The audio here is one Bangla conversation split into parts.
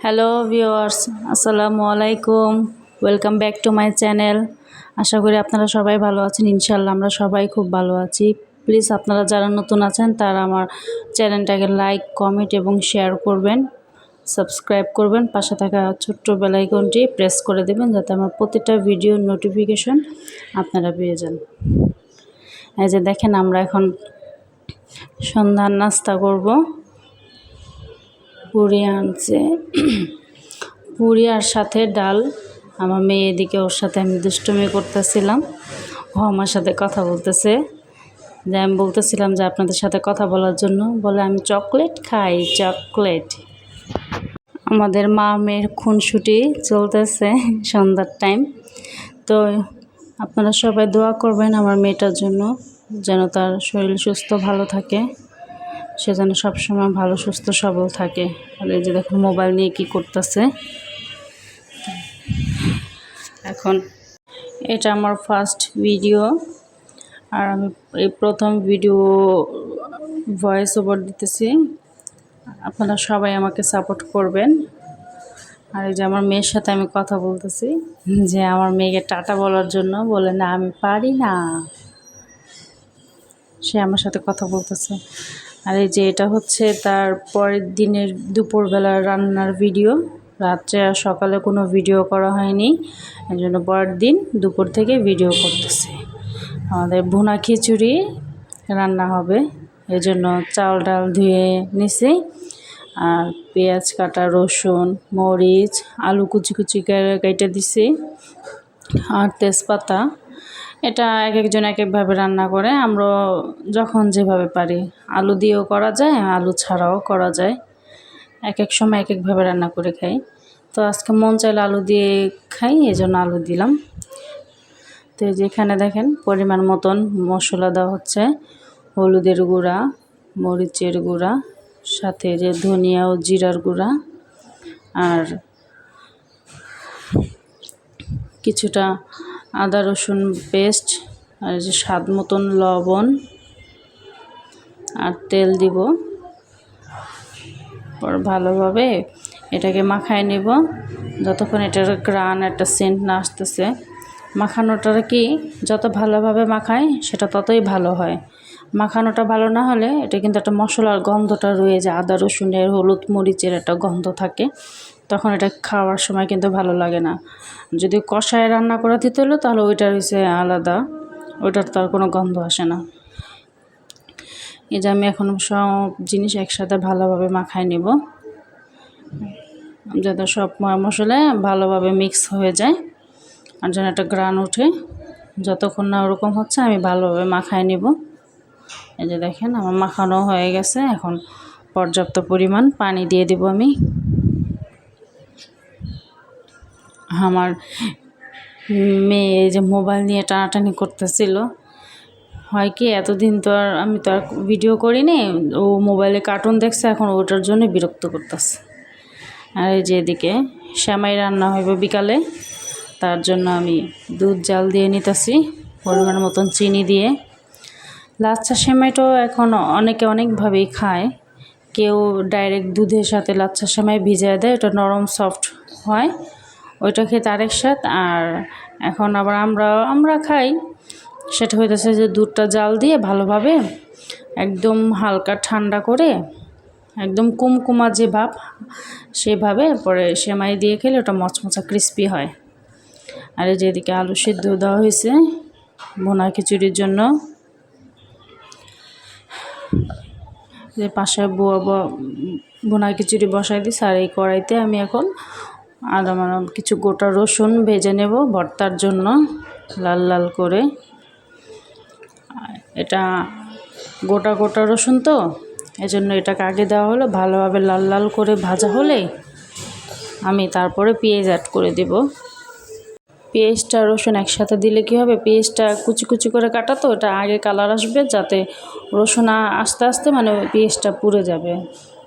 হ্যালো ভিউয়ার্স, আসসালামু আলাইকুম। Welcome back to my channel. আশা করি আপনারা সবাই ভালো আছেন। ইনশাল্লাহ আমরা সবাই খুব ভালো আছি। প্লিজ আপনারা যারা নতুন আছেন তারা আমার চ্যানেলটাকে লাইক, কমেন্ট এবং শেয়ার করবেন, সাবস্ক্রাইব করবেন, পাশে থাকা ছোট্ট বেল আইকনটি প্রেস করে দেবেন যাতে আমার প্রতিটা ভিডিওর নোটিফিকেশন আপনারা পেয়ে যান। এই যে দেখেন, আমরা এখন সন্ধ্যার নাস্তা করব। পুরি আনছে, পুরি আর সাথে ডাল। আমার মেয়ে এদিকে, ওর সাথে আমি দুষ্টুমি করতেছিলাম। ও আমার সাথে কথা বলতেছে, যে আমি বলতেছিলাম যে আপনাদের সাথে কথা বলার জন্য। বলে আমি চকলেট খাই, চকলেট। আমাদের মা মেয়ের খুনসুটি চলতেছে সন্ধ্যার টাইম। তো আপনারা সবাই দোয়া করবেন আমার মেয়েটার জন্য, যেন তার শরীর সুস্থ ভালো থাকে, সে যেন সবসময় ভালো সুস্থ সবল থাকে। আর এই যে দেখুন মোবাইল নিয়ে কি করতেছে। এখন এটা আমার ফার্স্ট ভিডিও, আর আমি এই প্রথম ভিডিও ভয়েস ওভার দিতেছি। আপনারা সবাই আমাকে সাপোর্ট করবেন। আর এই যে আমার মেয়ের সাথে আমি কথা বলতেছি, যে আমার মেয়েকে টাটা বলার জন্য। বলে না, আমি পারি না। সে আমার সাথে কথা বলতেছে। আর এই যে এটা হচ্ছে তার পরের দিনের দুপুরবেলার রান্নার ভিডিও। রাত্রে আর সকালে কোনো ভিডিও করা হয়নি, এই জন্য পরের দিন দুপুর থেকে ভিডিও করতেছে। আমাদের ভুনা খিচুড়ি রান্না হবে, এই জন্য চাল ডাল ধুয়ে নিছি। আর পেঁয়াজ কাটা, রসুন, মরিচ, আলু কুচি কুচি কেটে দিছি, আর তেজপাতা। এটা এক একজন এক একভাবে রান্না করে, আমরা যখন যেভাবে পারি। আলু দিয়েও করা যায়, আলু ছাড়াও করা যায়। এক এক সময় এক একভাবে রান্না করে খাই। তো আজকে মন চাইলে আলু দিয়ে খাই, এই জন্য আলু দিলাম। তো যেখানে দেখেন পরিমাণ মতন মশলা দেওয়া হচ্ছে। হলুদের গুঁড়া, মরিচের গুঁড়া, সাথে যে ধনিয়া ও জিরার গুঁড়া, আর কিছুটা আদা রসুন পেস্ট, আর যে স্বাদ মতন লবণ, আর তেল দিব। পর ভালোভাবে এটাকে মাখায় নেব যতক্ষণ এটার গ্রান, একটা সেন্ট না আসতেছে। মাখানোটা কি যত ভালোভাবে মাখায় সেটা ততই ভালো হয়। মাখানোটা ভালো না হলে এটা কিন্তু একটা মশলার গন্ধটা রয়ে যায়, আদা রসুনের, হলুদ মরিচের একটা গন্ধ থাকে, তখন এটা খাওয়ার সময় কিন্তু ভালো লাগে না। যদি কষায় রান্না করা দিতে হলো তাহলে ওইটার হচ্ছে আলাদা, ওইটার তো আর কোনো গন্ধ আসে না। এই যে আমি এখন সব জিনিস একসাথে ভালোভাবে মাখায় নেব, যাতে সব মশলা ভালোভাবে মিক্স হয়ে যায়, আর যেন একটা গ্রান ওঠে। যতক্ষণ না ওরকম হচ্ছে আমি ভালোভাবে মাখায় নেব। এই যে দেখেন আমার মাখানো হয়ে গেছে। এখন পর্যাপ্ত পরিমাণ পানি দিয়ে দেব আমি। আমার মেয়ে এই যে মোবাইল নিয়ে টানাটানি করতেছিল। হয় কি, এতদিন তো আর আমি তো আর ভিডিও করিনি, ও মোবাইলে কার্টুন দেখছে, এখন ওটার জন্য বিরক্ত করতেছে। আর এই যে এদিকে সেমাই রান্না হইব বিকালে, তার জন্য আমি দুধ জাল দিয়ে নিতেছি পরিমাণ মতন চিনি দিয়ে। লাচ্ছা সেমাইটাও এখন অনেকে অনেকভাবেই খায়। কেউ ডাইরেক্ট দুধের সাথে লাচ্ছা সেমাই ভিজিয়ে দেয়, ওটা নরম সফট হয়, ওইটা খেতে আরেক স্বাদ। আর এখন আবার আমরা খাই, সেটা হইতেছে যে দুধটা জাল দিয়ে ভালোভাবে একদম হালকা ঠান্ডা করে, একদম কুমকুমা যে ভাব, সেভাবে পরে সেমাই দিয়ে খেলে ওটা মচমচা ক্রিস্পি হয়। আর এই যেদিকে আলু সিদ্ধ দেওয়া হয়েছে ভুনা খিচুড়ির জন্য। যে পাশে ভুনা খিচুড়ি বসাই দিছি, আর এই কড়াইতে আমি এখন কিছু গোটা রসুন ভেজে নেব ভর্তার জন্য, লাল লাল করে। এটা গোটা গোটা রসুন তো, এজন্য এটাকে আগে দেওয়া হলো, ভালোভাবে লাল লাল করে ভাজা হলে আমি তারপরে পেঁয়াজ অ্যাড করে দেব। পেঁয়াজটা রসুন একসাথে দিলে কি হবে, পেঁয়াজটা কুচি কুচি করে কাটা তো, ওটা আগে কালার আসবে, যাতে রসুন আস্তে আস্তে মানে পেঁয়াজটা পুড়ে যাবে।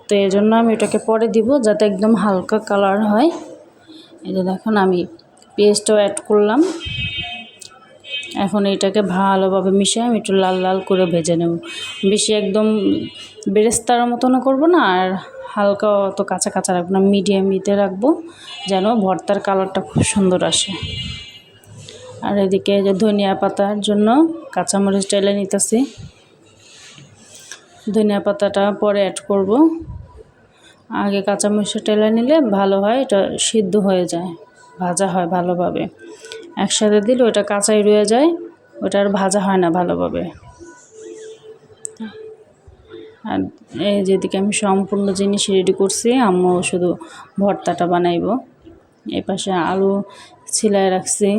তো এই জন্য আমি এটাকে পরে দিব, যাতে একদম হালকা কালার হয়। এই যে দেখুন আমি পেঁয়াজটাও অ্যাড করলাম। এখন এটাকে ভালোভাবে মিশিয়ে আমি একটু লাল লাল করে ভেজে নেব। বেশি একদম বেরেস্তার মতনও করব না, আর হালকা অত কাঁচা কাঁচা রাখবো না, মিডিয়াম হিটে রাখবো যেন ভর্তার কালারটা খুব সুন্দর আসে। আর এদিকে যে ধনিয়া পাতার জন্য কাঁচামরিচ টেলে নিতেছি। ধনিয়া পাতাটা পরে অ্যাড করব, আগে কাঁচামরিচটা টেলে নিলে ভালো হয়, এটা সিদ্ধ হয়ে যায়, ভাজা হয় ভালোভাবে। একসাথে দিলে ওটা কাঁচাই রয়ে যায়, ওটা আর ভাজা হয় না ভালোভাবে। আর এই যেদিকে আমি সম্পূর্ণ জিনিস রেডি করছি, আম্মু শুধু ভর্তাটা বানাইব। এই পাশে আলু ছিলায় রাখছি,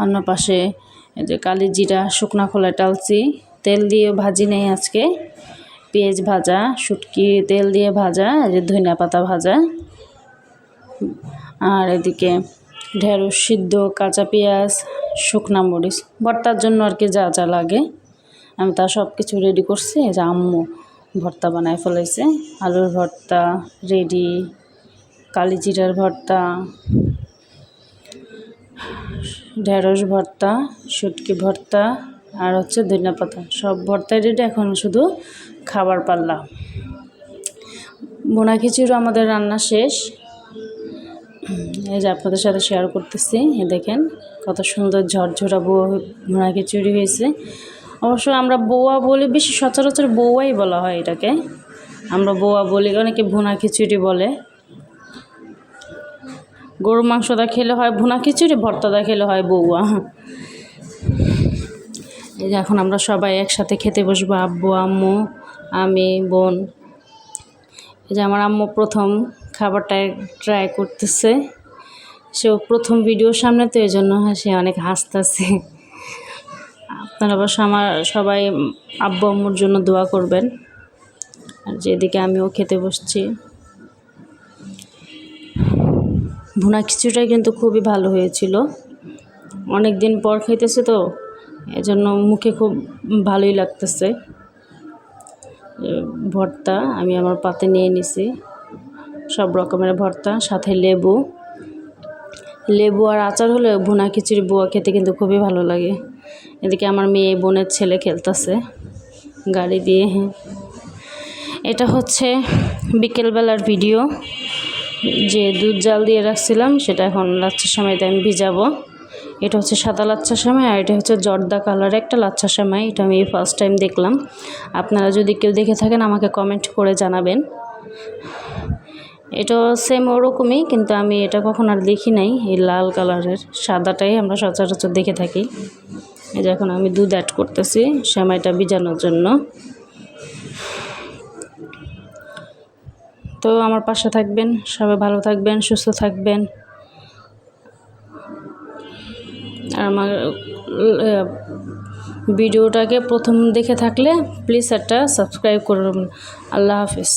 অন্য পাশে এই যে কালি জিরা শুকনা খোলা টালছি, তেল দিয়ে ভাজি নেই আজকে, পেঁয়াজ ভাজা, শুটকি তেল দিয়ে ভাজা, এই যে ধনিয়া পাতা ভাজা। আর এদিকে ঢেঁড়স সিদ্ধ, কাঁচা পেঁয়াজ, শুকনা মরিচ, ভর্তার জন্য আর কি যা যা লাগে আমি তা সব কিছু রেডি করছি। এই যে আম্মু ভর্তা বানায় ফেলাইছে, আলুর ভর্তা রেডি, কালি জিরার ভর্তা, ঢেঁড়স ভর্তা, শুটকি ভর্তা, আর হচ্ছে ধনিয়া পাতা, সব ভর্তাই রেডি। এখন শুধু খাবার পাল্লা। বোনা খিচুড়ি আমাদের রান্না শেষ। এই যে আপনাদের সাথে শেয়ার করতেছি, দেখেন কত সুন্দর ঝরঝরা বোনা খিচুড়ি হয়েছে। অবশ্য আমরা বৌয়া বলি, বেশি সচরাচর বৌয়াই বলা হয় এটাকে, আমরা বৌয়া বলি, অনেকে ভুনা খিচুড়ি বলে। গরু মাংসটা খেলে হয় ভুনা খিচুড়ি, ভর্তাটা খেলে হয় বৌয়া। এই যে এখন আমরা সবাই একসাথে খেতে বসবো, আব্বু, আম্মু, আমি, বোন। এই যে আমার আম্মু প্রথম খাবারটা ট্রাই করতেছে, সে প্রথম ভিডিওর সামনে, তো এই জন্য সে অনেক হাসতেছে। আপনারা অবশ্য আমার সবাই আব্বু আম্মুর জন্য দোয়া করবেন। আর যেদিকে আমিও খেতে বসছি, ভুনা খিচুড়িটা কিন্তু খুবই ভালো হয়েছিল, অনেক দিন পর খাইতেছে তো এজন্য মুখে খুব ভালোই লাগতেছে। ভর্তা আমি আমার পাতে নিয়ে নিছি, সব রকমের ভর্তা, সাথে লেবু আর আচার হলে ভুনা খিচুড়ি বোয়া খেতে কিন্তু খুবই ভালো লাগে। এদিকে আমার মেয়ে বোনের ছেলে খেলতেছে গাড়ি দিয়ে। এটা হচ্ছে বিকেলবেলার ভিডিও, যে দুধ জাল দিয়ে রাখছিলাম সেটা এখন লাচ্ছা সেমাইতে আমি ভিজাবো। এটা হচ্ছে সাদা লাচ্ছা সেমাই, আর এটা হচ্ছে জর্দা কালারের একটা লাচ্ছা সেমাই। এটা আমি ফার্স্ট টাইম দেখলাম। আপনারা যদি কেউ দেখে থাকেন আমাকে কমেন্ট করে জানাবেন। এটা সেম ওরকমই, কিন্তু আমি এটা কখন আর দেখি নাই, এই লাল কালারের, সাদাটাই আমরা সচরাচর দেখে থাকি। এই যে এখন আমি দুধ অ্যাড করতেছি সেমাইটা ভিজানোর জন্য। তো আমার পাশে থাকবেন, সবাই ভালো থাকবেন, সুস্থ থাকবেন। আর আমার ভিডিওটাকে প্রথম দেখে থাকলে প্লিজ একটা সাবস্ক্রাইব করুন। আল্লাহ হাফিজ।